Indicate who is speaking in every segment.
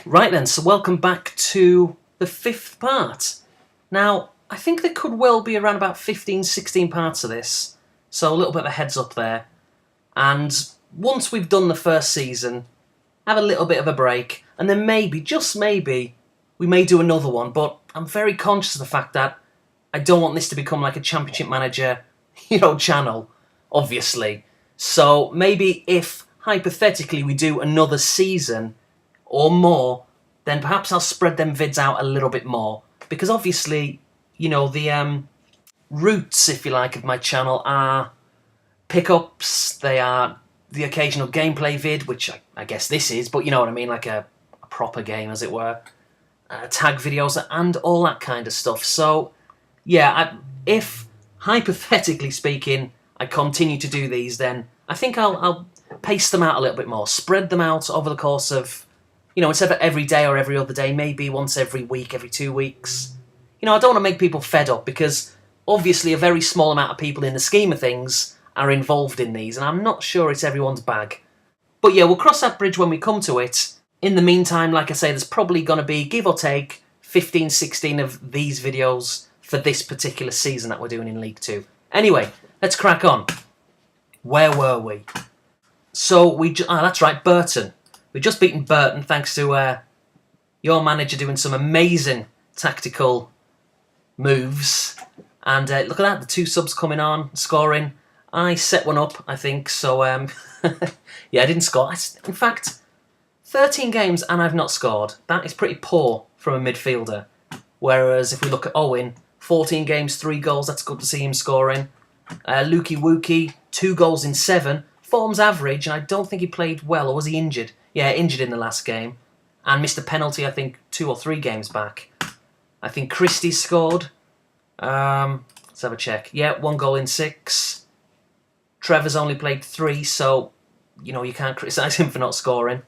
Speaker 1: Right then, so welcome back to the fifth part. Now, I think there could well be around about 15, 16 parts of this, so a little bit of a heads up there. And once we've done the first season, have a little bit of a break, and then maybe, just maybe, we may do another one, but I'm very conscious of the fact that I don't want this to become like a Championship Manager, channel, obviously. So maybe if, hypothetically, we do another season or more, then perhaps I'll spread them vids out a little bit more. Because obviously, the roots, if you like, of my channel are pickups, they are the occasional gameplay vid, which I guess this is, but you know what I mean, like a proper game, as it were. Tag videos and all that kind of stuff. So, yeah, if, hypothetically speaking, I continue to do these, then I think I'll pace them out a little bit more, spread them out over the course of, instead of every day or every other day, maybe once every week, every 2 weeks. I don't want to make people fed up, because obviously a very small amount of people in the scheme of things are involved in these, and I'm not sure it's everyone's bag. But yeah, we'll cross that bridge when we come to it. In the meantime, like I say, there's probably going to be, give or take, 15, 16 of these videos for this particular season that we're doing in League 2. Anyway, let's crack on. Where were we? So, that's right, Burton. We've just beaten Burton thanks to your manager doing some amazing tactical moves. And look at that, the 2 subs coming on, scoring. I set one up, I think, so yeah, I didn't score. In fact, 13 games and I've not scored. That is pretty poor from a midfielder. Whereas if we look at Owen, 14 games, 3 goals, that's good to see him scoring. Lukey Wookie, 2 goals in 7. Form's average, and I don't think he played well, or was he injured? Yeah, injured in the last game. And missed a penalty, I think, 2 or 3 games back. I think Christie scored. Let's have a check. Yeah, 1 goal in 6. Trevor's only played 3, so, you can't criticise him for not scoring.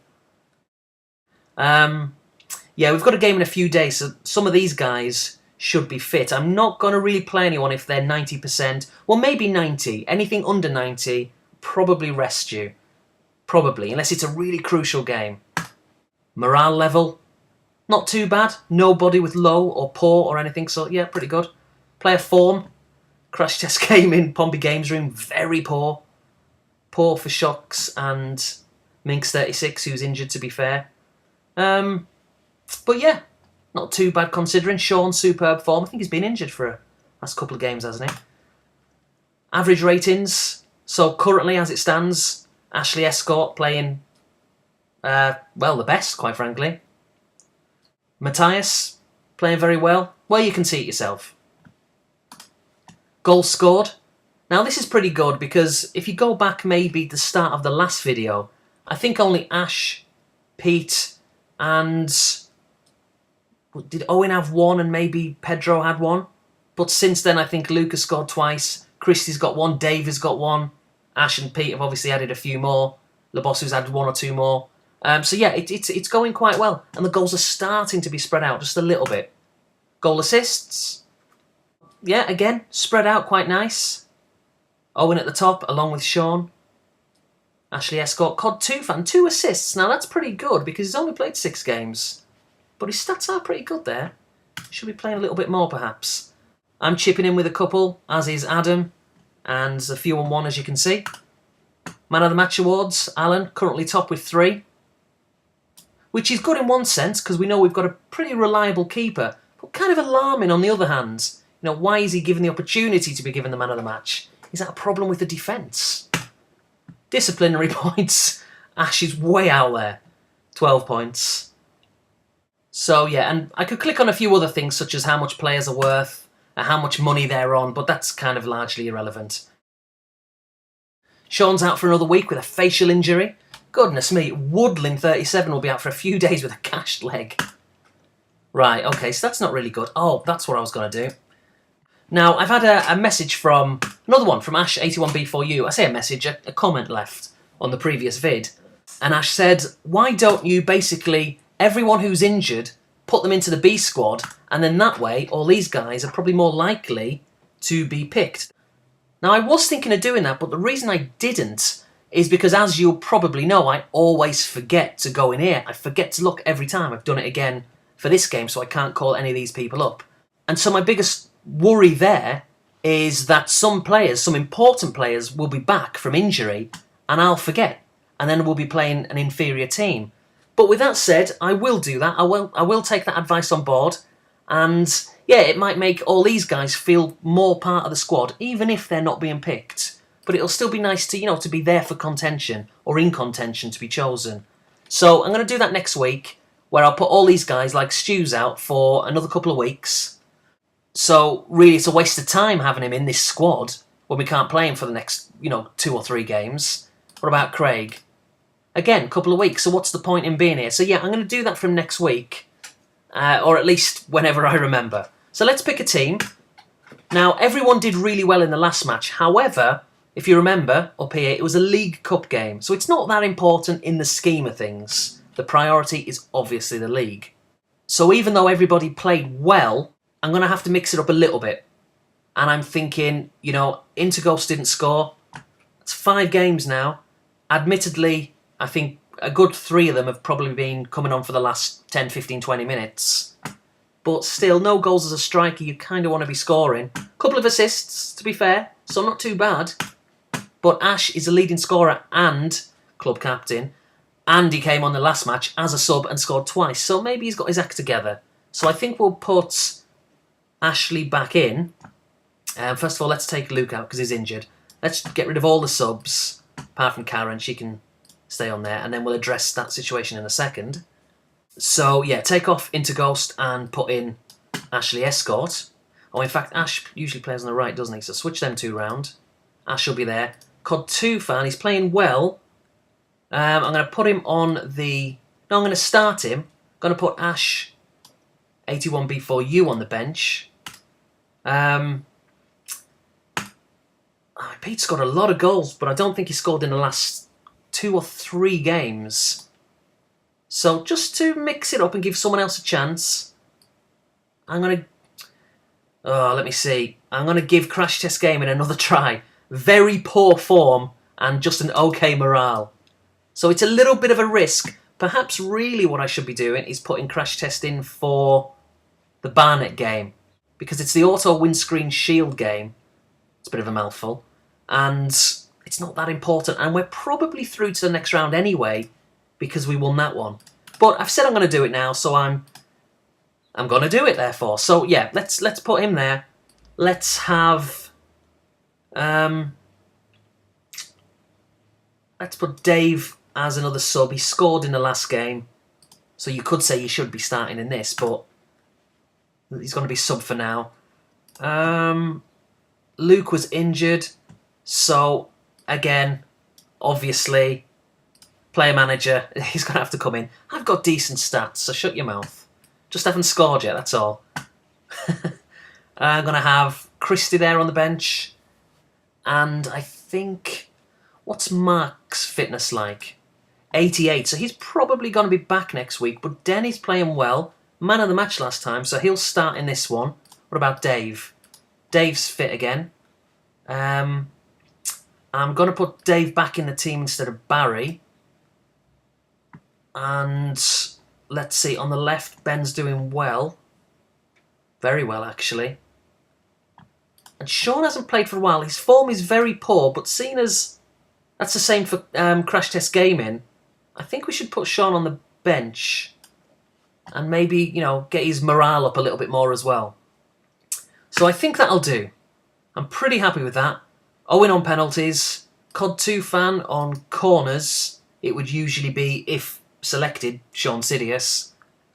Speaker 1: Yeah, we've got a game in a few days, so some of these guys should be fit. I'm not going to really play anyone if they're 90%. Well, maybe 90. Anything under 90, probably rest you. Probably, unless it's a really crucial game. Morale level, not too bad. Nobody with low or poor or anything, so yeah, pretty good. Player form, crash test game in Pompey Games Room, very poor. Poor for Shocks and Minx36, who's injured, to be fair. But yeah, not too bad considering. Sean, superb form. I think he's been injured for the last couple of games, hasn't he? Average ratings. So currently, as it stands, Ashley Escort playing, the best, quite frankly. Matthias playing very well. Well, you can see it yourself. Goals scored. Now, this is pretty good because if you go back maybe the start of the last video, I think only Ash, Pete, and did Owen have 1 and maybe Pedro had 1? But since then, I think Lucas scored twice. Christie's got 1. Dave has got 1. Ash and Pete have obviously added a few more. Lebossu's added 1 or 2 more. So yeah, it's going quite well. And the goals are starting to be spread out just a little bit. Goal assists. Yeah, again, spread out quite nice. Owen at the top, along with Sean. Ashley Escort, COD 2 fan, 2 assists. Now that's pretty good because he's only played 6 games. But his stats are pretty good there. Should be playing a little bit more, perhaps. I'm chipping in with a couple, as is Adam. And a few on 1, as you can see. Man of the Match awards, Alan, currently top with 3. Which is good in one sense, because we know we've got a pretty reliable keeper. But kind of alarming on the other hand. Why is he given the opportunity to be given the Man of the Match? Is that a problem with the defence? Disciplinary points. Ash is way out there. 12 points. So yeah, and I could click on a few other things, such as how much players are worth, and how much money they're on, but that's kind of largely irrelevant. Sean's out for another week with a facial injury. Goodness me, Woodlin37 will be out for a few days with a cashed leg. Right, okay, so that's not really good. Oh, that's what I was going to do. Now, I've had a message from, another one from Ash81B4U. I say a message, a comment left on the previous vid. And Ash said, why don't you basically, everyone who's injured, put them into the B squad, and then that way, all these guys are probably more likely to be picked. Now, I was thinking of doing that, but the reason I didn't is because, as you'll probably know, I always forget to go in here. I forget to look every time. I've done it again for this game, so I can't call any of these people up. And so my biggest worry there is that some players, some important players, will be back from injury, and I'll forget. And then we'll be playing an inferior team. But with that said, I will do that. I will take that advice on board. And yeah, it might make all these guys feel more part of the squad, even if they're not being picked. But it'll still be nice to, to be there for contention, or in contention to be chosen. So I'm going to do that next week, where I'll put all these guys like Stu's out for another couple of weeks. So really, it's a waste of time having him in this squad when we can't play him for the next, 2 or 3 games. What about Craig? Again, couple of weeks, so what's the point in being here? So yeah, I'm going to do that from next week, or at least whenever I remember. So let's pick a team. Now, everyone did really well in the last match. However, if you remember, up here, it was a League Cup game, so it's not that important in the scheme of things. The priority is obviously the league. So even though everybody played well, I'm going to have to mix it up a little bit. And I'm thinking, Interghost didn't score. It's 5 games now. Admittedly, I think a good 3 of them have probably been coming on for the last 10, 15, 20 minutes. But still, no goals as a striker, you kind of want to be scoring. A couple of assists, to be fair, so not too bad. But Ash is a leading scorer and club captain. And he came on the last match as a sub and scored twice. So maybe he's got his act together. So I think we'll put Ashley back in. First of all, let's take Luke out because he's injured. Let's get rid of all the subs, apart from Karen. She can stay on there. And then we'll address that situation in a second. So, yeah, take off Interghost and put in Ashley Escort. Oh, in fact, Ash usually plays on the right, doesn't he? So switch them 2 round. Ash will be there. COD 2 fan, he's playing well. I'm going to put him on the... No, I'm going to start him. I'm going to put Ash 81B4U on the bench. Pete scored a lot of goals, but I don't think he scored in the last 2 or 3 games. So just to mix it up and give someone else a chance, I'm going to... let me see. I'm going to give Crash Test Gaming another try. Very poor form and just an okay morale. So it's a little bit of a risk. Perhaps really what I should be doing is putting Crash Test in for the Barnet game, because it's the auto windscreen shield game. It's a bit of a mouthful. And it's not that important. And we're probably through to the next round anyway, because we won that one. But I've said I'm going to do it now, so I'm going to do it, therefore. So, yeah, let's put him there. Let's have... let's put Dave as another sub. He scored in the last game, so you could say he should be starting in this, but he's going to be sub for now. Luke was injured, so, again, obviously... Player manager, he's going to have to come in. I've got decent stats, so shut your mouth. Just haven't scored yet, that's all. I'm going to have Christy there on the bench. And I think... What's Mark's fitness like? 88, so he's probably going to be back next week. But Denny's playing well. Man of the match last time, so he'll start in this one. What about Dave? Dave's fit again. I'm going to put Dave back in the team instead of Barry. And let's see, on the left, Ben's doing well. Very well, actually. And Sean hasn't played for a while. His form is very poor, but seeing as that's the same for Crash Test Gaming, I think we should put Sean on the bench and maybe, get his morale up a little bit more as well. So I think that'll do. I'm pretty happy with that. Owen on penalties. COD 2 fan on corners. It would usually be, if selected, Sean Sidious.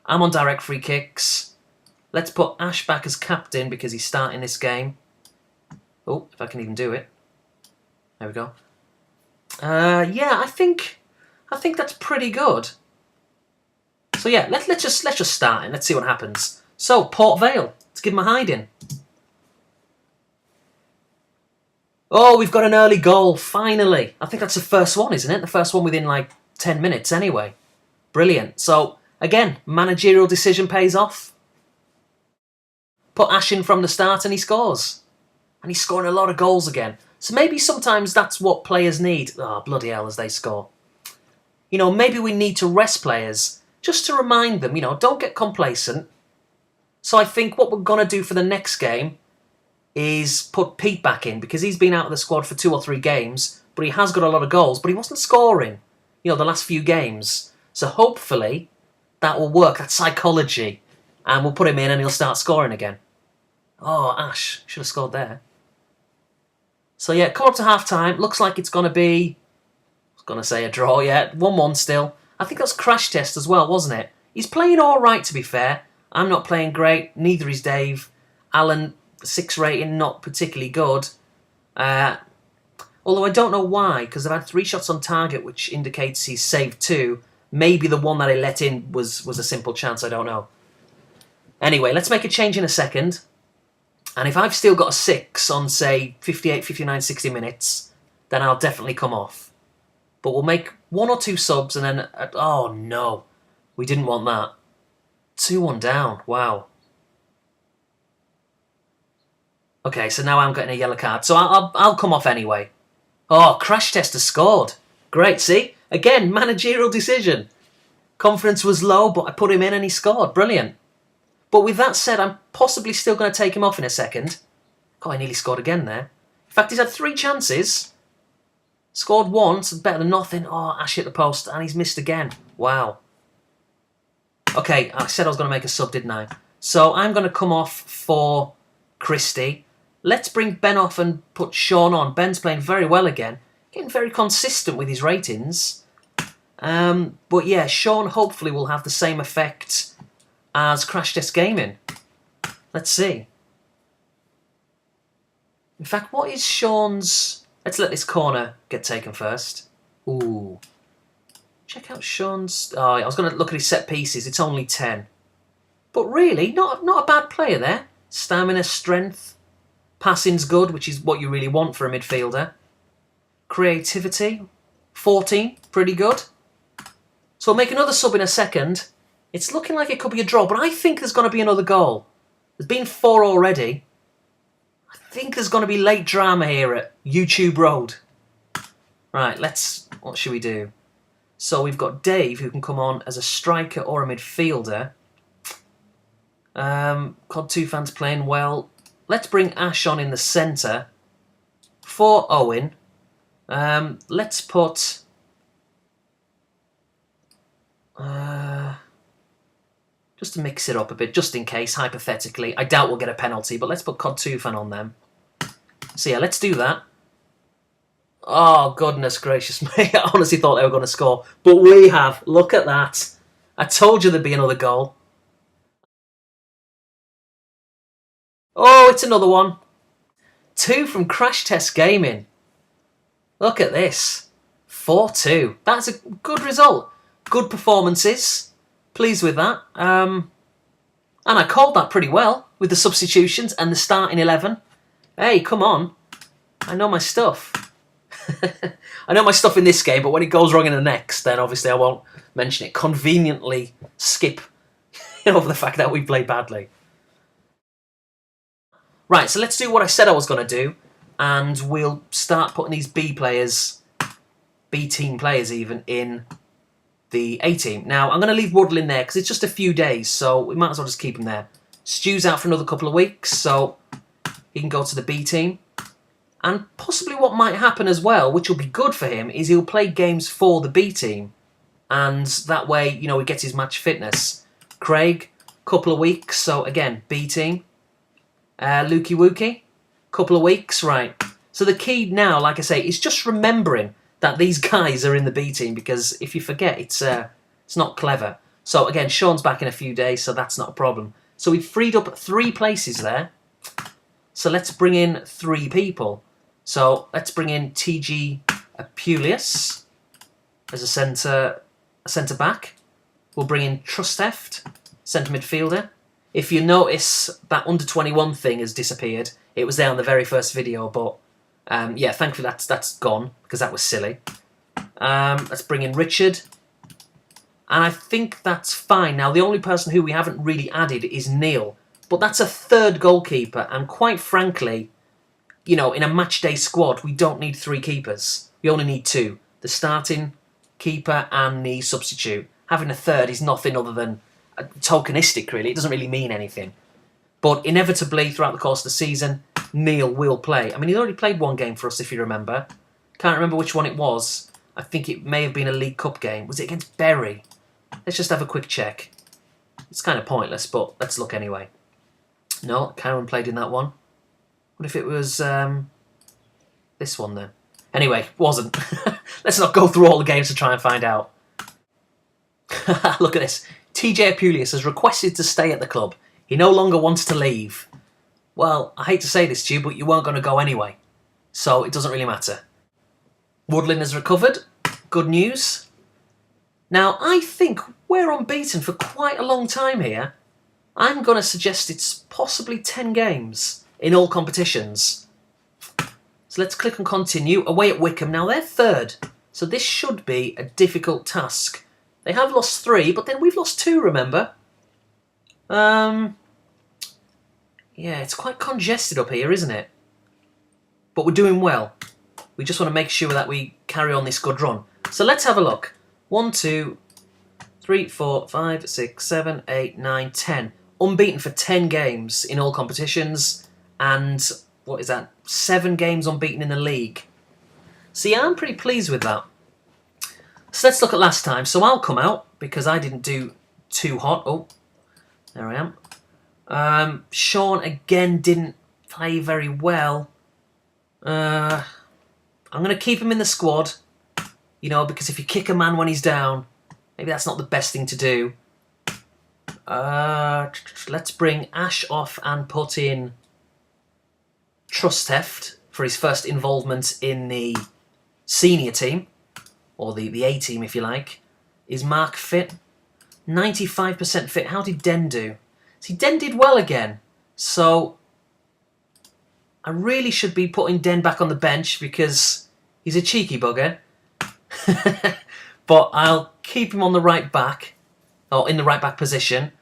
Speaker 1: I'm on direct free kicks. Let's put Ash back as captain because he's starting this game. Oh, if I can even do it. There we go. Yeah, I think that's pretty good. So yeah, let's just start and let's see what happens. So Port Vale, let's give him a hiding. Oh, we've got an early goal, finally. I think that's the first one, isn't it? The first one within like 10 minutes anyway. Brilliant. So, again, managerial decision pays off. Put Ash in from the start and he scores. And he's scoring a lot of goals again. So maybe sometimes that's what players need. Oh, bloody hell, as they score. You know, maybe we need to rest players just to remind them, you know, don't get complacent. So I think what we're going to do for the next game is put Pete back in, because he's been out of the squad for 2 or 3 games, but he has got a lot of goals, but he wasn't scoring, you know, the last few games. So hopefully that will work, that psychology, and we'll put him in and he'll start scoring again. Oh, Ash, should have scored there. So yeah, come up to half-time. Looks like it's going to be, I was going to say a draw, yeah, 1-1 still. I think that's Crash Test as well, wasn't it? He's playing all right, to be fair. I'm not playing great, neither is Dave. Alan, 6 rating, not particularly good. Although I don't know why, because I've had 3 shots on target, which indicates he's saved 2. Maybe the one that I let in was a simple chance, I don't know. Anyway, let's make a change in a second. And if I've still got a 6 on, say, 58, 59, 60 minutes, then I'll definitely come off. But we'll make 1 or 2 subs and then... oh, no. We didn't want that. 2-1 down. Wow. Okay, so now I'm getting a yellow card. So I'll come off anyway. Oh, Crash Test has scored. Great, see? Again, managerial decision. Confidence was low, but I put him in and he scored. Brilliant. But with that said, I'm possibly still going to take him off in a second. God, I nearly scored again there. In fact, he's had 3 chances. Scored once, better than nothing. Oh, Ash hit the post, and he's missed again. Wow. Okay, I said I was going to make a sub, didn't I? So I'm going to come off for Christie. Let's bring Ben off and put Sean on. Ben's playing very well again. Getting very consistent with his ratings. But yeah, Sean hopefully will have the same effect as Crash Test Gaming. Let's see. In fact, what is Sean's... Let's let this corner get taken first. Ooh. Check out Sean's... Oh, I was going to look at his set pieces. It's only 10. But really, not a bad player there. Stamina, strength. Passing's good, which is what you really want for a midfielder. Creativity, 14. Pretty good. So we'll make another sub in a second. It's looking like it could be a draw, but I think there's going to be another goal. There's been 4 already. I think there's going to be late drama here at YouTube Road. Right, what should we do? So we've got Dave, who can come on as a striker or a midfielder. COD 2 fans playing well. Let's bring Ash on in the centre. For Owen. Let's put... just to mix it up a bit, just in case, hypothetically. I doubt we'll get a penalty, but let's put COD 2 fan on them. So yeah, let's do that. Oh, goodness gracious me. I honestly thought they were going to score. But we have. Look at that. I told you there'd be another goal. Oh, it's another one. 2 from Crash Test Gaming. Look at this. 4-2. That's a good result. Good performances. Pleased with that. And I called that pretty well with the substitutions and the starting 11. Hey, come on. I know my stuff. I know my stuff in this game, but when it goes wrong in the next, then obviously I won't mention it. Conveniently skip over the fact that we played badly. Right, so let's do what I said I was going to do, and we'll start putting these B players, B team players even, in the A team. Now, I'm going to leave Waddle in there because it's just a few days, so we might as well just keep him there. Stu's out for another couple of weeks, so he can go to the B team. And possibly what might happen as well, which will be good for him, is he'll play games for the B team. And that way, you know, he gets his match fitness. Craig, couple of weeks, so again, B team. Lukey Wookie, couple of weeks, right. So the key now, like I say, is just remembering that these guys are in the B team, because if you forget, it's not clever. So again, Sean's back in a few days, so that's not a problem. So we've freed up 3 places there. So let's bring in 3 people. So let's bring in TG Apulius as a centre back. We'll bring in Trusteft, centre midfielder. If you notice, that under-21 thing has disappeared. It was there on the very first video, but yeah, thankfully that's gone, because that was silly. Let's bring in Richard. And I think that's fine. Now, the only person who we haven't really added is Neil. But that's a 3rd goalkeeper, and quite frankly, you know, in a match day squad, we don't need 3 keepers. We only need 2. The starting keeper and the substitute. Having a third is nothing other than tokenistic, really. It doesn't really mean anything. But inevitably, throughout the course of the season, Neil will play. I mean, he already played 1 game for us, if you remember. Can't remember which one it was. I think it may have been a League Cup game. Was it against Bury? Let's just have a quick check. It's kind of pointless, but let's look anyway. No, Karen played in that one. What if it was this one then? Anyway, wasn't. Let's not go through all the games to try and find out. Look at this. TJ Apulius has requested to stay at the club. He no longer wants to leave. Well, I hate to say this to you, but you weren't going to go anyway. So it doesn't really matter. Woodlin has recovered. Good news. Now, I think we're unbeaten for quite a long time here. I'm going to suggest it's possibly 10 games in all competitions. So let's click on continue. Away at Wycombe. Now, they're 3rd. So this should be a difficult task. They have lost 3, but then we've lost 2, remember? Yeah, it's quite congested up here, isn't it? But we're doing well. We just want to make sure that we carry on this good run. So let's have a look. 1, 2, 3, 4, 5, 6, 7, 8, 9, 10. Unbeaten for 10 games in all competitions. And, what is that? 7 games unbeaten in the league. So yeah, I'm pretty pleased with that. So let's look at last time. So I'll come out, because I didn't do too hot. Oh, there I am. Sean, again, didn't play very well. I'm going to keep him in the squad, you know, because if you kick a man when he's down, maybe that's not the best thing to do. Let's bring Ash off and put in Trusteft for his first involvement in the senior team, or the A team if you like. Is Mark fit? 95% fit. How did Den do? See, Den did well again, so I really should be putting Den back on the bench because he's a cheeky bugger. But I'll keep him on the right back, or in the right back position.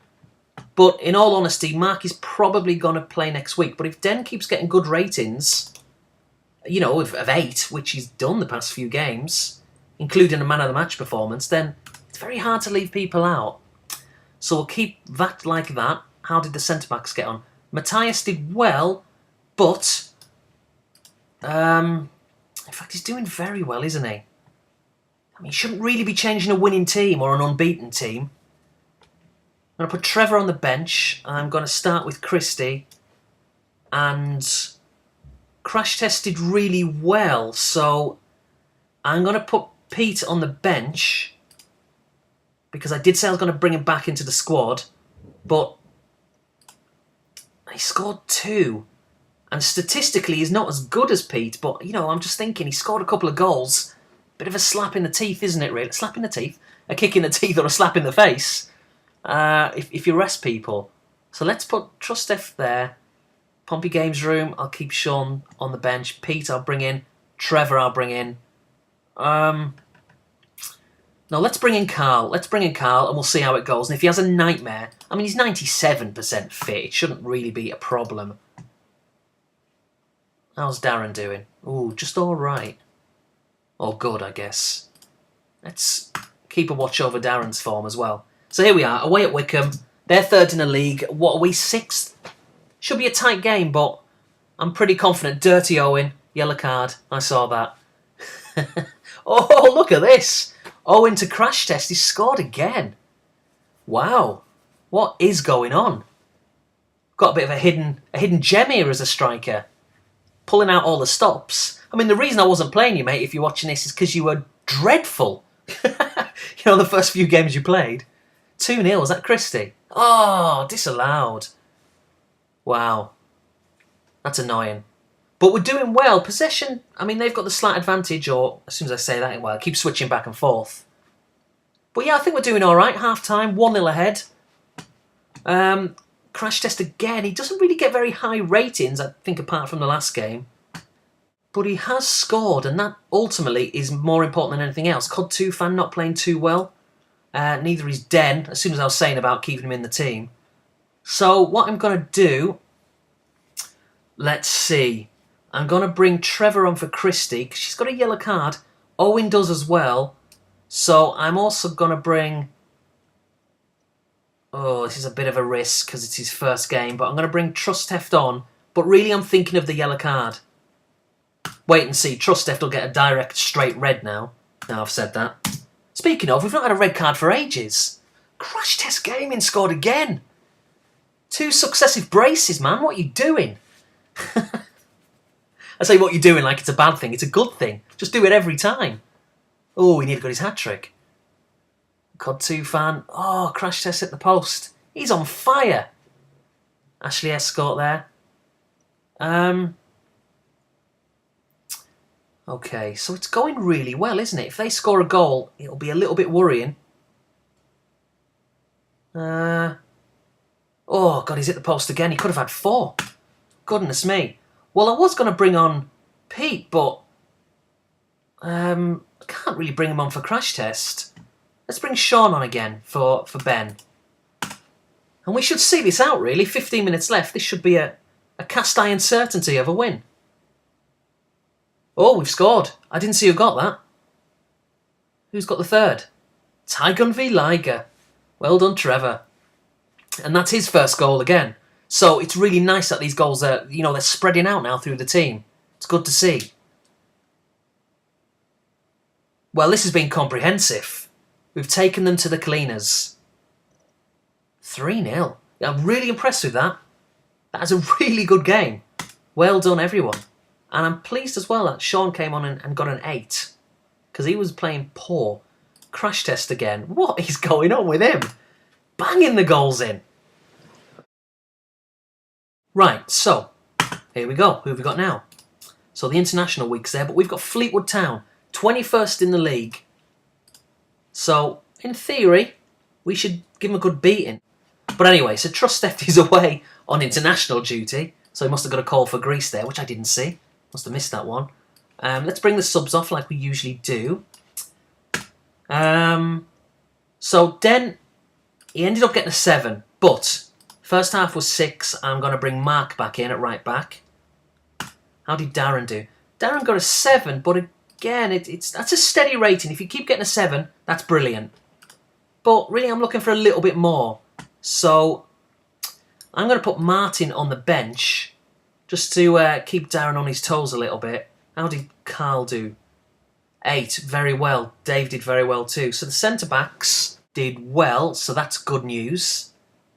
Speaker 1: But in all honesty, Mark is probably going to play next week. But if Den keeps getting good ratings, you know, of 8, which he's done the past few games, including a man of the match performance, then it's very hard to leave people out. So we'll keep that like that. How did the centre-backs get on? Matthias did well, but in fact, he's doing very well, isn't he? I mean, he shouldn't really be changing a winning team or an unbeaten team. I'm going to put Trevor on the bench. I'm going to start with Christie. And Crash Test did really well, so I'm going to put Pete on the bench because I did say I was going to bring him back into the squad, but he scored 2. And statistically, he's not as good as Pete, but, you know, I'm just thinking he scored a couple of goals. Bit of a slap in the teeth, isn't it, really? Slap in the teeth? A kick in the teeth or a slap in the face, if you rest people. So let's put Trustef there. Pompey Games Room, I'll keep Sean on the bench. Pete, I'll bring in. Trevor, I'll bring in. No, let's bring in Carl. Let's bring in Carl and we'll see how it goes. And if he has a nightmare, I mean, he's 97% fit. It shouldn't really be a problem. How's Darren doing? Ooh, just all right. Or good, I guess. Let's keep a watch over Darren's form as well. So here we are, away at Wycombe. They're 3rd in the league. What are we, 6th? Should be a tight game, but I'm pretty confident. Dirty Owen, yellow card. I saw that. Oh, look at this. Owen to Crash Test. He scored again. Wow. What is going on? Got a bit of a hidden gem here as a striker. Pulling out all the stops. I mean, the reason I wasn't playing you, mate, if you're watching this, is because you were dreadful. You know, the first few games you played. 2-0, was that Christie? Oh, disallowed. Wow. That's annoying. But we're doing well. Possession, I mean, they've got the slight advantage, or as soon as I say that, well, I keep switching back and forth. But yeah, I think we're doing all right. Half-time, 1-0 ahead. Crash Test again. He doesn't really get very high ratings, I think, apart from the last game. But he has scored, and that ultimately is more important than anything else. COD 2 fan not playing too well. Neither is Den, as soon as I was saying about keeping him in the team. So what I'm going to do, let's see. I'm going to bring Trevor on for Christy, because she's got a yellow card. Owen does as well. So I'm also going to bring... Oh, this is a bit of a risk, because it's his first game. But I'm going to bring Trusteft on. But really, I'm thinking of the yellow card. Wait and see. Trusteft will get a direct straight red now. Now I've said that. Speaking of, we've not had a red card for ages. Crash Test Gaming scored again. 2 successive braces, man. What are you doing? I say what you're doing like it's a bad thing. It's a good thing. Just do it every time. Oh, he nearly got his hat-trick. COD 2 fan. Oh, Crash Test hit the post. He's on fire. Ashley Escort there. Okay, so it's going really well, isn't it? If they score a goal, it'll be a little bit worrying. Oh, God, he's hit the post again. He could have had 4. Goodness me. Well, I was going to bring on Pete, but I can't really bring him on for Crash Test. Let's bring Sean on again for Ben. And we should see this out, really. 15 minutes left. This should be a cast iron certainty of a win. Oh, we've scored. I didn't see who got that. Who's got the third? Tygun v Liger. Well done, Trevor. And that's his first goal again. So it's really nice that these goals are, they're spreading out now through the team. It's good to see. Well, this has been comprehensive. We've taken them to the cleaners. 3-0. I'm really impressed with that. That is a really good game. Well done, everyone. And I'm pleased as well that Sean came on and got an 8. Because he was playing poor. Crash Test again. What is going on with him? Banging the goals in. Right, so, here we go. Who have we got now? So the international week's there, but we've got Fleetwood Town, 21st in the league. So, in theory, we should give them a good beating. But anyway, so Trusteft is away on international duty, so he must have got a call for Greece there, which I didn't see. Must have missed that one. Let's bring the subs off like we usually do. So Den, he ended up getting a 7, but first half was 6. I'm going to bring Mark back in at right back. How did Darren do? Darren got a 7, but again, that's a steady rating. If you keep getting a 7, that's brilliant. But really, I'm looking for a little bit more. So I'm going to put Martin on the bench just to keep Darren on his toes a little bit. How did Carl do? 8, very well. Dave did very well too. So the centre-backs did well, so that's good news.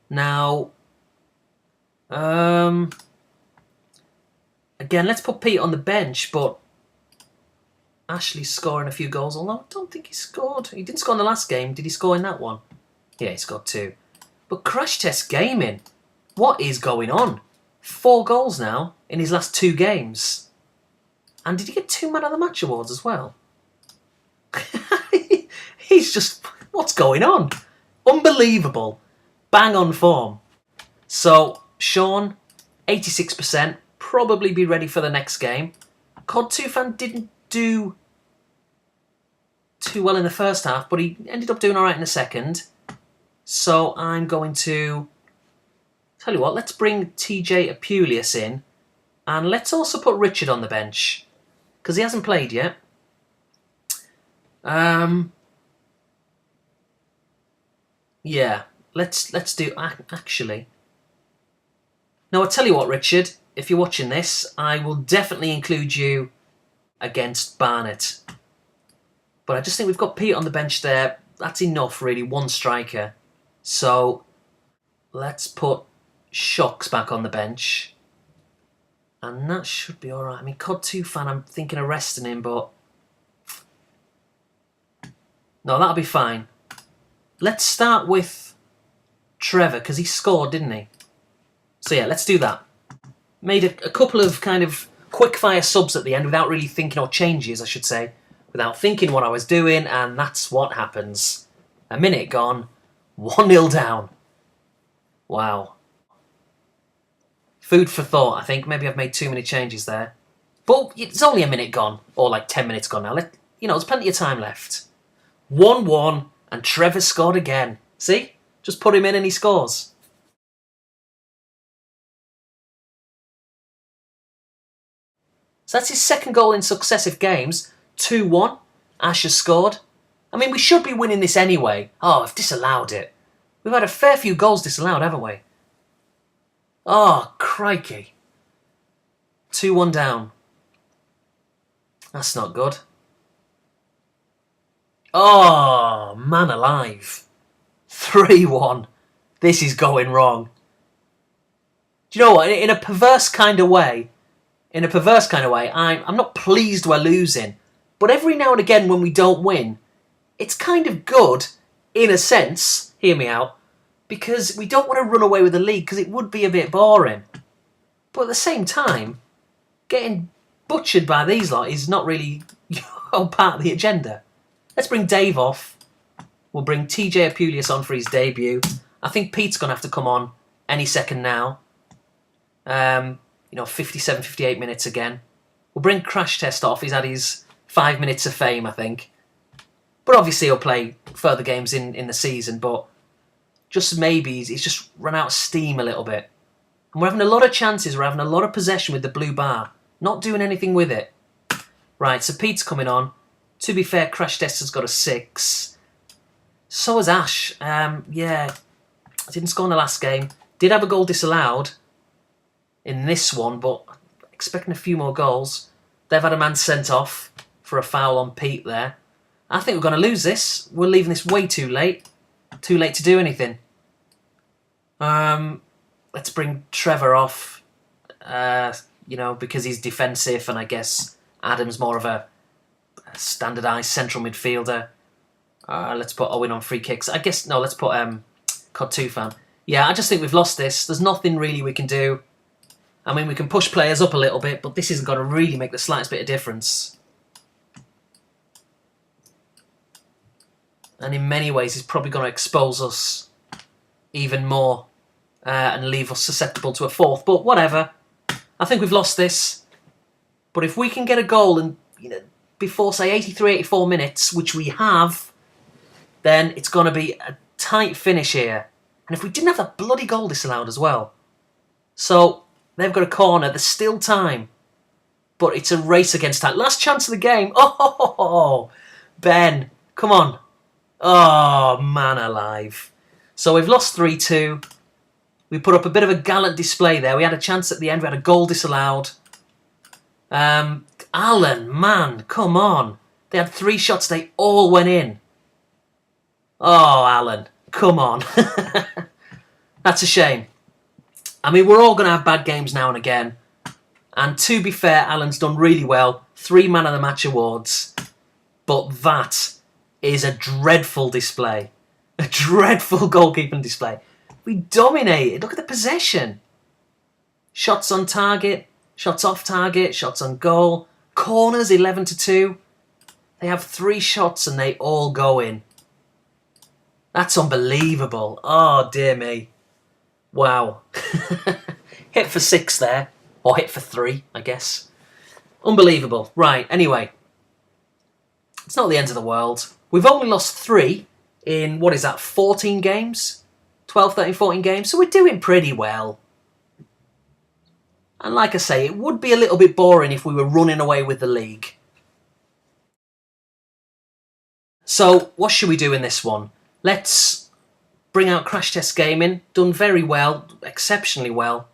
Speaker 1: Now, again, let's put Pete on the bench, but Ashley's scoring a few goals, although I don't think he scored. He didn't score in the last game. Did he score in that one? Yeah, he scored 2. But Crash Test Gaming, what is going on? 4 goals now in his last 2 games. And did he get 2 Man of the Match awards as well? He's just... What's going on? Unbelievable. Bang on form. So, Sean, 86%. Probably be ready for the next game. COD 2 fan didn't do too well in the first half, but he ended up doing alright in the second. So I'm going to... Tell you what, let's bring TJ Apulius in. And let's also put Richard on the bench. Because he hasn't played yet. Yeah, let's do... Actually... No, I'll tell you what, Richard. If you're watching this, I will definitely include you against Barnet. But I just think we've got Pete on the bench there. That's enough, really. 1 striker. So, let's put Shocks back on the bench. And that should be alright. I mean, COD 2 fan, I'm thinking of resting him, but... No, that'll be fine. Let's start with Trevor, because he scored, didn't he? So yeah, let's do that. Made a couple of kind of quick-fire subs at the end without really thinking, or changes, I should say. Without thinking what I was doing, and that's what happens. A minute gone, 1-0 down. Wow. Food for thought, I think. Maybe I've made too many changes there. But it's only a minute gone, or like 10 minutes gone now. There's plenty of time left. 1-1, and Trevor scored again. See? Just put him in and he scores. So that's his second goal in successive games. 2-1. Ash has scored. I mean, we should be winning this anyway. Oh, I've disallowed it. We've had a fair few goals disallowed, haven't we? Oh, crikey. 2-1 down. That's not good. Oh, man alive. 3-1. This is going wrong. Do you know what? In a perverse kind of way, I'm not pleased we're losing. But every now and again when we don't win, it's kind of good, in a sense, hear me out, because we don't want to run away with the league because it would be a bit boring. But at the same time, getting butchered by these lot is not really part of the agenda. Let's bring Dave off. We'll bring TJ Apulius on for his debut. I think Pete's going to have to come on any second now. 57, 58 minutes again. We'll bring Crash Test off. He's had his 5 minutes of fame, I think. But obviously he'll play further games in the season, but just maybe he's just run out of steam a little bit. And we're having a lot of chances. We're having a lot of possession with the blue bar. Not doing anything with it. Right, so Pete's coming on. To be fair, Crash Test has got a 6. So has Ash. Yeah, didn't score in the last game. Did have a goal disallowed in this one, but expecting a few more goals. They've had a man sent off for a foul on Pete there. I think we're going to lose this. We're leaving this way too late. Too late to do anything. Let's bring Trevor off, because he's defensive, and I guess Adam's more of a standardised central midfielder. Let's put Owen on free kicks. Let's put COD 2 fan. Yeah, I just think we've lost this. There's nothing really we can do. I mean, we can push players up a little bit, but this isn't going to really make the slightest bit of difference. And in many ways, it's probably going to expose us even more and leave us susceptible to a fourth. But whatever. I think we've lost this. But if we can get a goal and before, say, 83, 84 minutes, which we have, then it's going to be a tight finish here. And if we didn't have that bloody goal disallowed as well. So they've got a corner. There's still time. But it's a race against time. Last chance of the game. Oh, Ben, come on. Oh, man alive. So we've lost 3-2. We put up a bit of a gallant display there. We had a chance at the end. We had a goal disallowed. Alan, man, come on. They had 3 shots. They all went in. Oh, Alan, come on. That's a shame. I mean, we're all going to have bad games now and again. And to be fair, Alan's done really well. 3 Man of the Match awards. But that is a dreadful display. A dreadful goalkeeping display. We dominated. Look at the possession. Shots on target, shots off target, shots on goal. Corners 11-2. They have 3 shots and they all go in. That's unbelievable. Oh, dear me. Wow. Hit for 6 there. Or hit for 3, I guess. Unbelievable. Right, anyway. It's not the end of the world. We've only lost 3 in, 14 games? 12, 13, 14 games. So we're doing pretty well. And like I say, it would be a little bit boring if we were running away with the league. So what should we do in this one? Let's bring out Crash Test Gaming. Done very well, exceptionally well.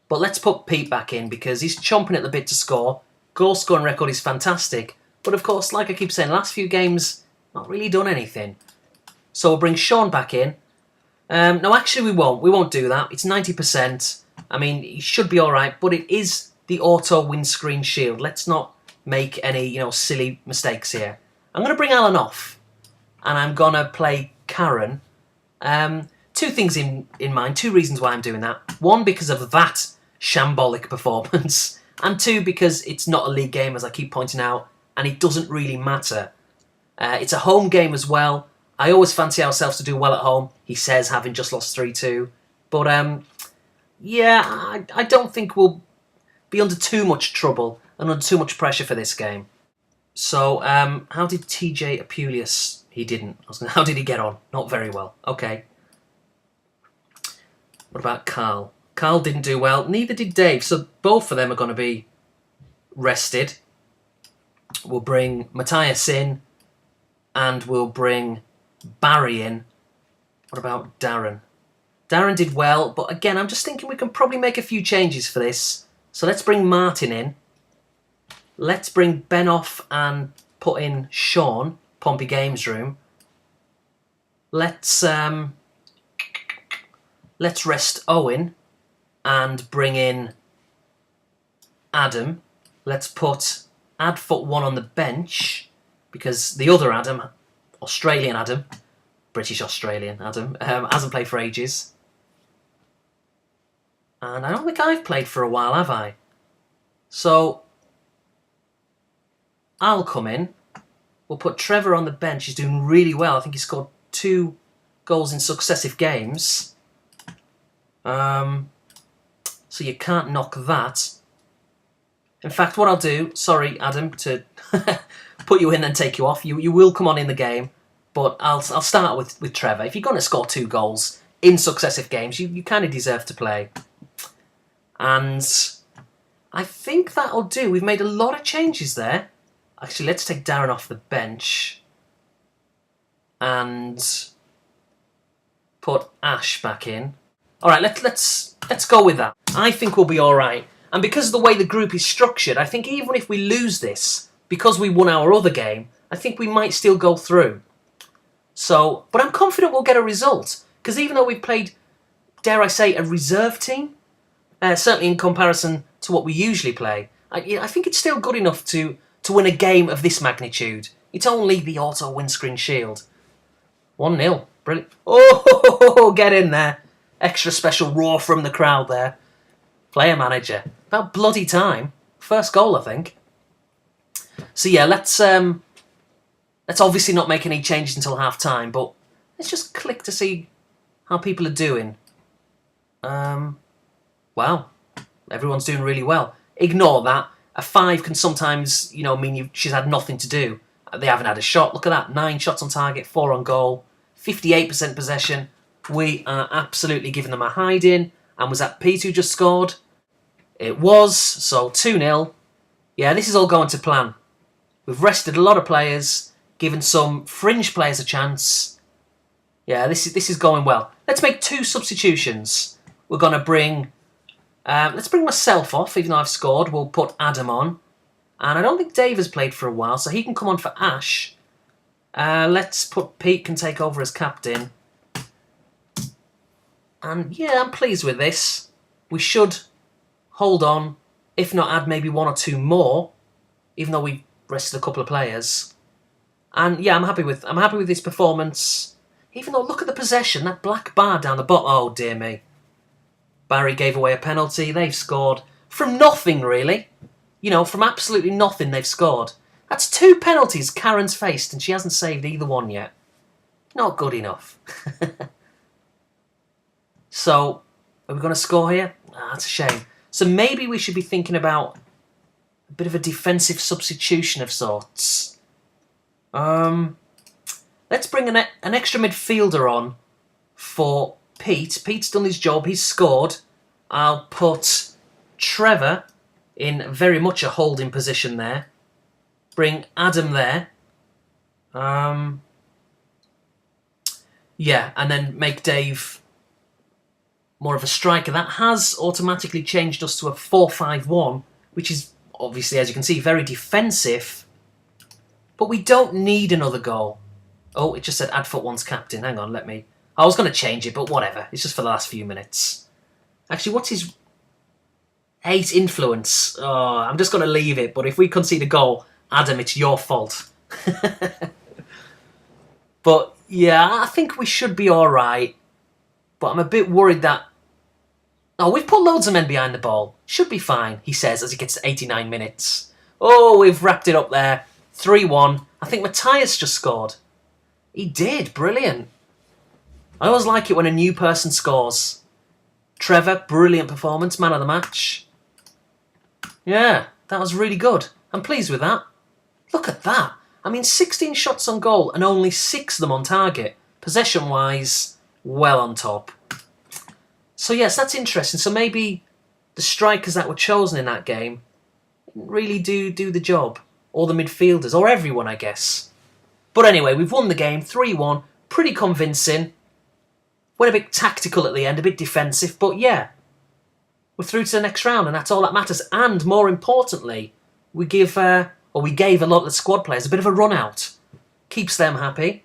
Speaker 1: But let's put Pete back in because he's chomping at the bit to score. Goal scoring record is fantastic. But of course, like I keep saying, last few games, not really done anything. So we'll bring Sean back in. No, actually we won't. We won't do that. It's 90%. I mean, he should be all right, but it is the auto windscreen shield. Let's not make any, silly mistakes here. I'm going to bring Alan off, and I'm going to play Karen. 2 things in mind, 2 reasons why I'm doing that. 1, because of that shambolic performance, and 2, because it's not a league game, as I keep pointing out, and it doesn't really matter. It's a home game as well. I always fancy ourselves to do well at home, he says, having just lost 3-2. But, yeah, I don't think we'll be under too much trouble and under too much pressure for this game. So, how did TJ Apulius? He didn't. How did he get on? Not very well. Okay. What about Carl? Carl didn't do well. Neither did Dave. So both of them are going to be rested. We'll bring Matthias in, and we'll bring Barry in. What about Darren? Darren did well, but again, I'm just thinking we can probably make a few changes for this. So let's bring Martin in. Let's bring Ben off and put in Sean, Pompey Games Room. Let's rest Owen and bring in Adam. Let's put Adfoot1 on the bench because the other Adam, Australian Adam, British Australian Adam, hasn't played for ages. And I don't think I've played for a while, have I? So I'll come in. We'll put Trevor on the bench. He's doing really well. I think he scored 2 goals in successive games. So you can't knock that. In fact, what I'll do, sorry Adam to put you in and take you off. You will come on in the game, but I'll start with Trevor. If you're going to score 2 goals in successive games, you kind of deserve to play. And I think that'll do. We've made a lot of changes there. Actually, let's take Darren off the bench and put Ash back in. All right, let's go with that. I think we'll be all right. And because of the way the group is structured, I think even if we lose this, because we won our other game, I think we might still go through. So, but I'm confident we'll get a result. Because even though we've played, dare I say, a reserve team, certainly in comparison to what we usually play, I think it's still good enough to win a game of this magnitude. It's only the auto windscreen shield. 1-0. Brilliant. Oh, get in there. Extra special roar from the crowd there. Player manager. About bloody time. First goal, I think. So yeah, let's obviously not make any changes until half time, but let's just click to see how people are doing. Wow. Everyone's doing really well. Ignore that. A 5 can sometimes, mean she's had nothing to do. They haven't had a shot. Look at that. 9 shots on target, 4 on goal. 58% possession. We are absolutely giving them a hiding. And was that Pete who just scored? It was. So 2-0. Yeah, this is all going to plan. We've rested a lot of players, given some fringe players a chance. Yeah, this is going well. Let's make 2 substitutions. We're going to bring... let's bring myself off, even though I've scored. We'll put Adam on. And I don't think Dave has played for a while, so he can come on for Ash. Let's put Pete can take over as captain. And yeah, I'm pleased with this. We should hold on, if not add maybe 1 or 2 more, even though we rested a couple of players. And yeah, I'm happy with this performance. Even though, look at the possession, that black bar down the bottom. Oh dear me. Barry gave away a penalty. They've scored from nothing, really. From absolutely nothing they've scored. That's 2 penalties Karen's faced, and she hasn't saved either one yet. Not good enough. So, are we going to score here? That's a shame. So maybe we should be thinking about a bit of a defensive substitution of sorts. Let's bring an extra midfielder on for Pete. Pete's done his job. He's scored. I'll put Trevor in very much a holding position there. Bring Adam there. Yeah, and then make Dave more of a striker. That has automatically changed us to a 4-5-1, which is obviously, as you can see, very defensive. But we don't need another goal. Oh, it just said Adfoot1's captain. Hang on, I was going to change it, but whatever. It's just for the last few minutes. Actually, what's his 8 influence? Oh, I'm just going to leave it. But if we concede a goal, Adam, it's your fault. But yeah, I think we should be all right. But I'm a bit worried that... Oh, we've put loads of men behind the ball. Should be fine, he says, as he gets to 89 minutes. Oh, we've wrapped it up there. 3-1. I think Matthias just scored. He did. Brilliant. I always like it when a new person scores. Trevor, brilliant performance. Man of the match. Yeah, that was really good. I'm pleased with that. Look at that. 16 shots on goal and only 6 of them on target. Possession-wise, well on top. So yes, that's interesting. So maybe the strikers that were chosen in that game, didn't really do the job. Or the midfielders, or everyone, I guess. But anyway, we've won the game 3-1, pretty convincing. Went a bit tactical at the end, a bit defensive, but yeah. We're through to the next round, and that's all that matters. And more importantly, we gave a lot of the squad players a bit of a run out. Keeps them happy.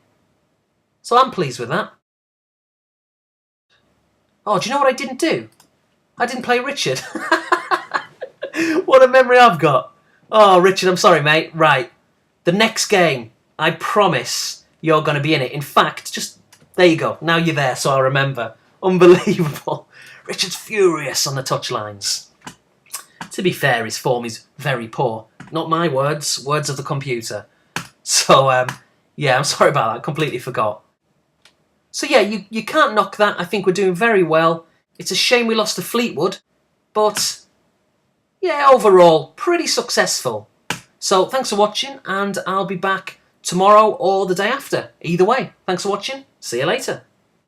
Speaker 1: So I'm pleased with that. Oh, do you know what I didn't do? I didn't play Richard. What a memory I've got. Oh, Richard, I'm sorry, mate. Right. The next game, I promise you're going to be in it. In fact, just there you go. Now you're there, so I'll remember. Unbelievable. Richard's furious on the touchlines. To be fair, his form is very poor. Not my words, words of the computer. So, yeah, I'm sorry about that. I completely forgot. So, yeah, you can't knock that. I think we're doing very well. It's a shame we lost to Fleetwood. But, yeah, overall, pretty successful. So, thanks for watching, and I'll be back tomorrow or the day after. Either way, thanks for watching. See you later.